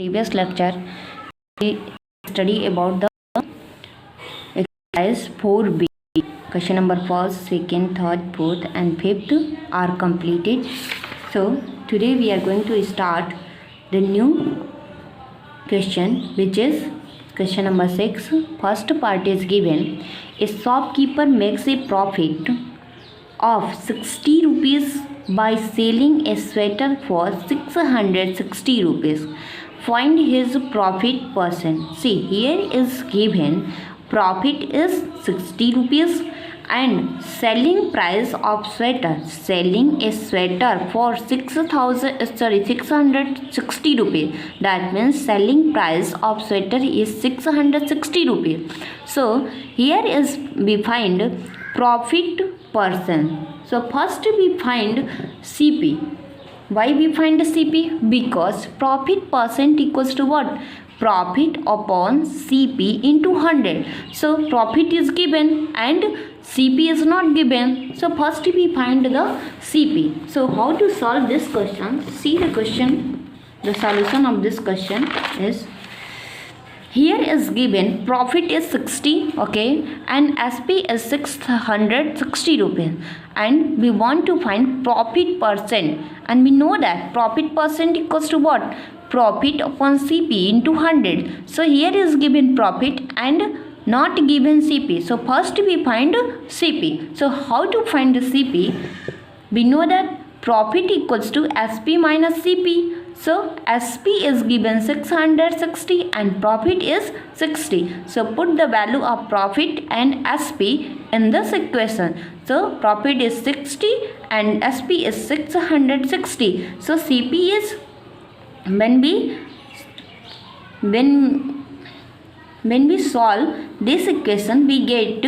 previous lecture we study about the exercise 4b. Question number 1st, 2nd, 3rd, 4th and 5th are completed. So today we are going to start the new question, which is question number 6. First part is given. A shopkeeper makes a profit of 60 rupees by selling a sweater for 660 rupees. Find his profit percent. See, here is given profit is 60 rupees and selling price of sweater, selling a sweater for 660 rupees. That means selling price of sweater is 660 rupees. So here is we find profit percent. So first we find CP. Why we find CP? Because profit percent equals to what? Profit upon CP into 100. So profit is given and CP is not given. So first we find the CP. So how to solve this question? See the question. The solution of this question is, here is given profit is 60, okay, and SP is 660 rupees, and we want to find profit percent, and we know that profit percent equals to what? Profit upon CP into 100. So here is given profit and not given CP. So first we find CP. So how to find the CP? We know that profit equals to SP minus CP. So SP is given 660 and profit is 60. So put the value of profit and SP in this equation. So profit is 60 and SP is 660. So CP is, when we solve this equation, we get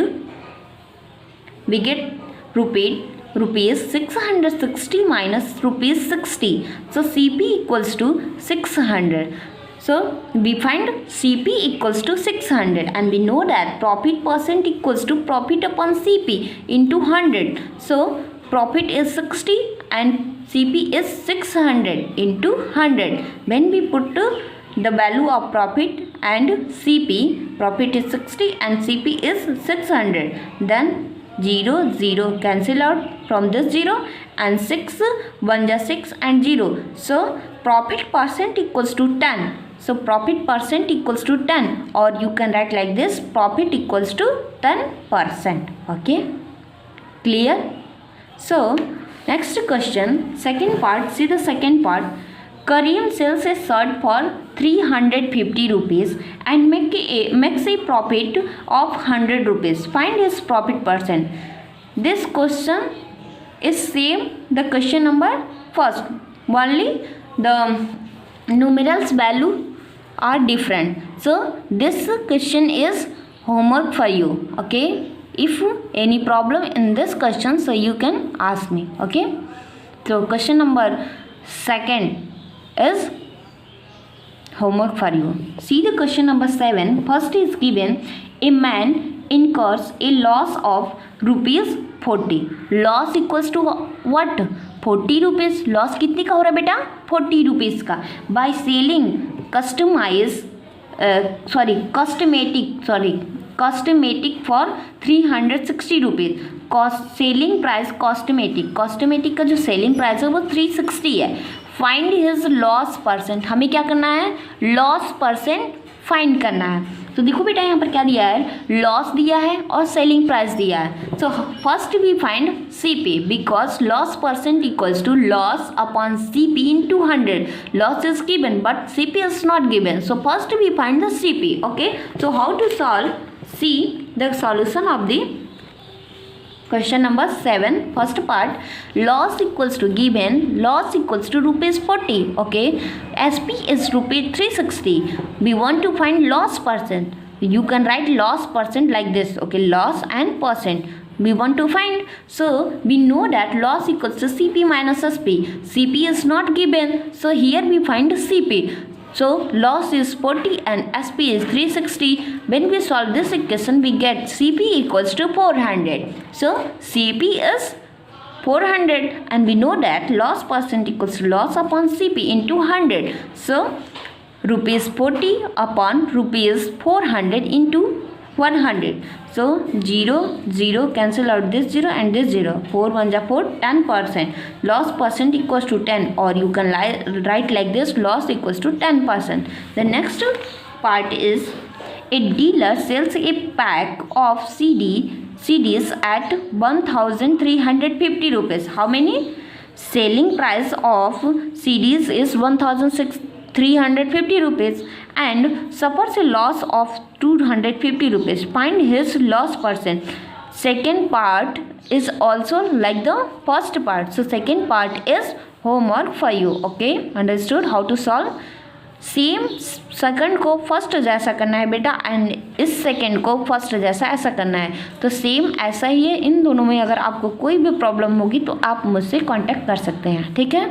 rupees 660 minus rupees 60. So CP equals to 600. So we find CP equals to 600 and we know that profit percent equals to profit upon CP into 100. So profit is 60 and CP is 600 into 100. When we put the value of profit and CP, profit is 60 and CP is 600, then 0 0 cancel out from this 0 and 6 1 ja 6 and 0. So profit percent equals to 10. So profit percent equals to 10, or you can write like this, profit equals to 10%. Okay, clear? So next question, second part. See the second part. Karim sells a shirt for 350 rupees and makes a profit of 100 rupees. Find his profit percent. This question is same the question number first. Only the numerals value are different. So this question is homework for you. Okay. If any problem in this question, so you can ask me. Okay. So question number second is homework for you. See the question number 7. First is given, a man incurs a loss of rupees 40. Loss equals to what? 40 rupees. Loss कितने का हो रहा है बेटा? 40 rupees का. By selling cosmetic for 360 rupees. Selling price cosmetic का जो selling price है वो 360 है. Find his loss percent. हमें क्या करना है? लॉस परसेंट फाइंड करना है. तो देखो बेटा यहाँ पर क्या दिया है? लॉस दिया है और सेलिंग प्राइस दिया है. So first we find CP because loss percent equals to loss upon CP into 100. Loss is given but CP is not given. So first we find the CP. Okay, so how to solve? See the solution of the question number 7. First part, loss equals to given, loss equals to rupees 40. Okay, SP is rupees 360. We want to find loss percent. You can write loss percent like this. Okay, loss and percent we want to find. So we know that loss equals to CP minus SP. CP is not given, so here we find CP. So loss is 40 and SP is 360. When we solve this equation, we get CP equals to 400. So CP is 400 and we know that loss percent equals to loss upon CP into 100. So ₹40 upon ₹400 into 100. So 0 0 cancel out this 0 and this 0. 4 1 जा 4, 10%. Loss percent equals to 10, or you can write like this, loss equals to 10%. The next part is a dealer sells a pack of CDs at 1,350 rupees. How many? Selling price of CDs is 1,350 rupees and suffers a loss of 250 rupees. Find his loss percent. Second part is also like the first part. So second part is homework for you. Okay, understood how to solve? Same second को first जैसा करना है बेटा, and इस second को first जैसा ऐसा करना है. तो सेम ऐसा ही है इन दोनों में. अगर आपको कोई भी प्रॉब्लम होगी तो आप मुझसे कांटेक्ट कर सकते हैं. ठीक है.